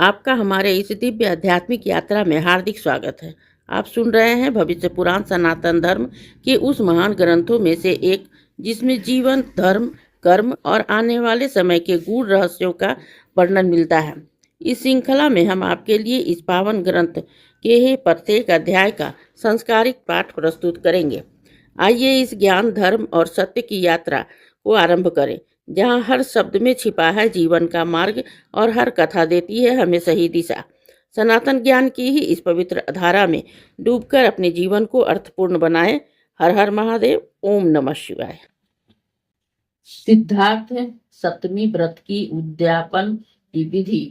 आपका हमारे इस दिव्य आध्यात्मिक यात्रा में हार्दिक स्वागत है। आप सुन रहे हैं भविष्य पुराण सनातन धर्म के उस महान ग्रंथों में से एक, जिसमें जीवन, धर्म, कर्म और आने वाले समय के गूढ़ रहस्यों का वर्णन मिलता है। इस श्रृंखला में हम आपके लिए इस पावन ग्रंथ के ही प्रत्येक अध्याय का संस्कारिक पाठ प्रस्तुत करेंगे। आइए इस ज्ञान, धर्म और सत्य की यात्रा को आरंभ करें, जहाँ हर शब्द में छिपा है जीवन का मार्ग और हर कथा देती है हमें सही दिशा। सनातन ज्ञान की ही इस पवित्र धारा में डूबकर अपने जीवन को अर्थपूर्ण बनाएं। हर हर महादेव। ओम नमः शिवाय। सिद्धार्थ सप्तमी व्रत की उद्यापन की विधि।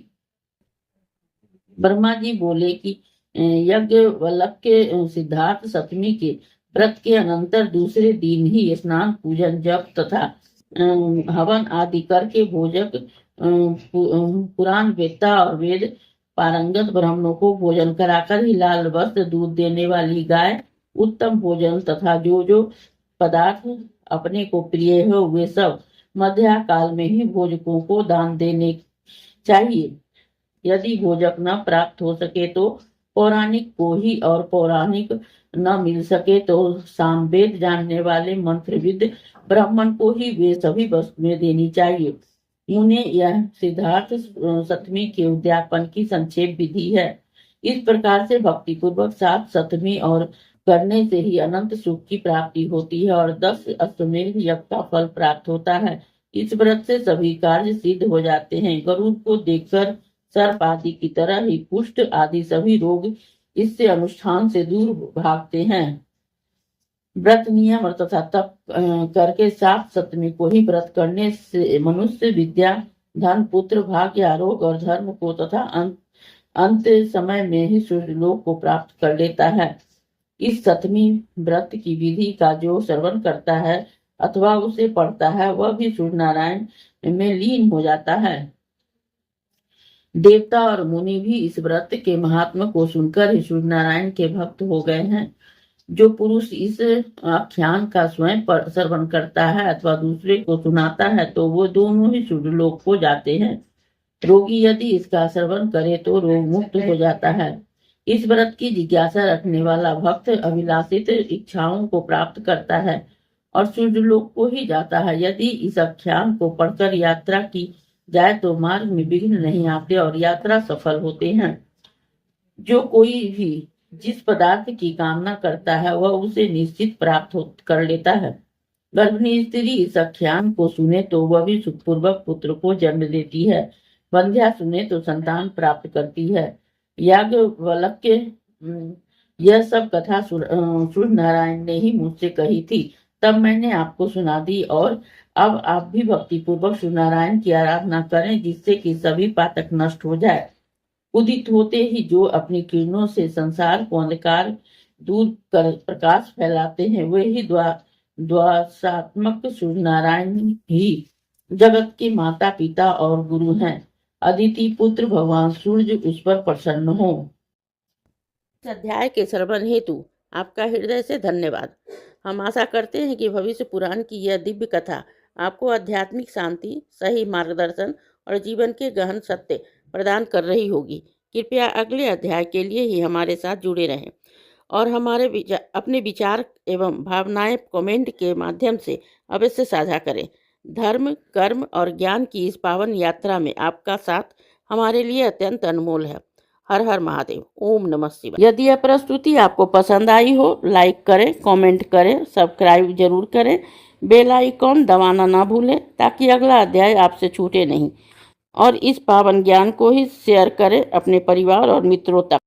ब्रह्मा जी बोले कि यज्ञवल्क्य के सिद्धार्थ सप्तमी के व्रत के अनंतर दूसरे दिन ही स्नान, पूजन, जप तथा हवन आदि करके भोजक, पुराण वेत्ता और वेद पारंगत ब्राह्मणों को भोजन कराकर ही लाल वस्त्र, दूध देने वाली गाय, उत्तम भोजन तथा जो जो पदार्थ अपने को प्रिय हो वे सब मध्या काल में ही भोजकों को दान देने चाहिए। यदि भोजक न प्राप्त हो सके तो पौराणिक को ही, और पौराणिक न मिल सके तो सामवेद जानने वाले मंत्रविद ब्राह्मण को ही वे सभी वस्तुएं देनी चाहिए। उन्हें यह सिद्धार्थ सप्तमी के उद्यापन की संक्षेप विधि है। इस प्रकार से भक्ति पूर्वक 7 सप्तमी और करने से ही अनंत सुख की प्राप्ति होती है और 10 अश्वमेध यज्ञ का फल प्राप्त होता है। इस व्रत से सभी कार्य सिद्ध हो जाते हैं। गरुड़ को देखकर सर्प आदि की तरह ही कुष्ठ आदि सभी रोग इससे अनुष्ठान से दूर भागते हैं। व्रत नियम और तथा तप करके 7 सप्तमी को ही व्रत करने से मनुष्य विद्या, धन, पुत्र, भाग्य, आरोग्य और धर्म को तथा अंत समय में ही सूर्यलोक को प्राप्त कर लेता है। इस सप्तमी व्रत की विधि का जो श्रवण करता है अथवा उसे पढ़ता है वह भी सूर्य नारायण में लीन हो जाता है। देवता और मुनि भी इस व्रत के महात्मा को सुनकर ही सूर्य नारायण के भक्त हो गए हैं। जो पुरुष इस आख्यान का स्वयं श्रवण करता है अथवा दूसरे को सुनाता है तो वो दोनों ही सूर्यलोक को जाते हैं। रोगी यदि इसका श्रवण करे तो रोग मुक्त हो जाता है। इस व्रत की जिज्ञासा रखने वाला भक्त अभिलाषित इच्छाओं को प्राप्त करता है और सूर्यलोक को ही जाता है। यदि इस आख्यान को पढ़कर यात्रा की जाए तो मार्ग में विघ्न नहीं आते और यात्रा सफल होते हैं। जो कोई भी जिस पदार्थ की कामना करता है वह उसे निश्चित प्राप्त कर लेता है। गर्भिणी स्त्री इस आख्यान को सुने तो वह भी सुखपूर्वक पुत्र को जन्म देती है। बंध्या सुने तो संतान प्राप्त करती है। याज्ञवल्क्य यह सब कथा सूर्य नारायण ने ही मुझसे कही थी, तब मैंने आपको सुना दी और अब आप भी भक्ति पूर्वक सूर्य नारायण की आराधना करें जिससे कि सभी पातक नष्ट हो जाए। उदित होते ही जो अपनी किरणों से संसार को अंधकार दूर कर प्रकाश फैलाते हैं वे ही द्वादशात्मक सूर्य नारायण ही जगत के माता पिता और गुरु हैं। अदिति पुत्र भगवान सूर्य उस पर प्रसन्न हो। इस अध्याय के श्रवण हेतु आपका हृदय से धन्यवाद। हम आशा करते हैं कि भविष्य पुराण की यह दिव्य कथा आपको आध्यात्मिक शांति, सही मार्गदर्शन और जीवन के गहन सत्य प्रदान कर रही होगी। कृपया अगले अध्याय के लिए ही हमारे साथ जुड़े रहें और अपने विचार एवं भावनाएं कमेंट के माध्यम से अवश्य साझा करें। धर्म, कर्म और ज्ञान की इस पावन यात्रा में आपका साथ हमारे लिए अत्यंत अनमोल है। हर हर महादेव। ओम नमः शिवाय। यदि यह प्रस्तुति आपको पसंद आई हो, लाइक करें, कमेंट करें, सब्सक्राइब जरूर करें, बेल आइकॉन दबाना ना भूलें ताकि अगला अध्याय आपसे छूटे नहीं। और इस पावन ज्ञान को ही शेयर करें अपने परिवार और मित्रों तक।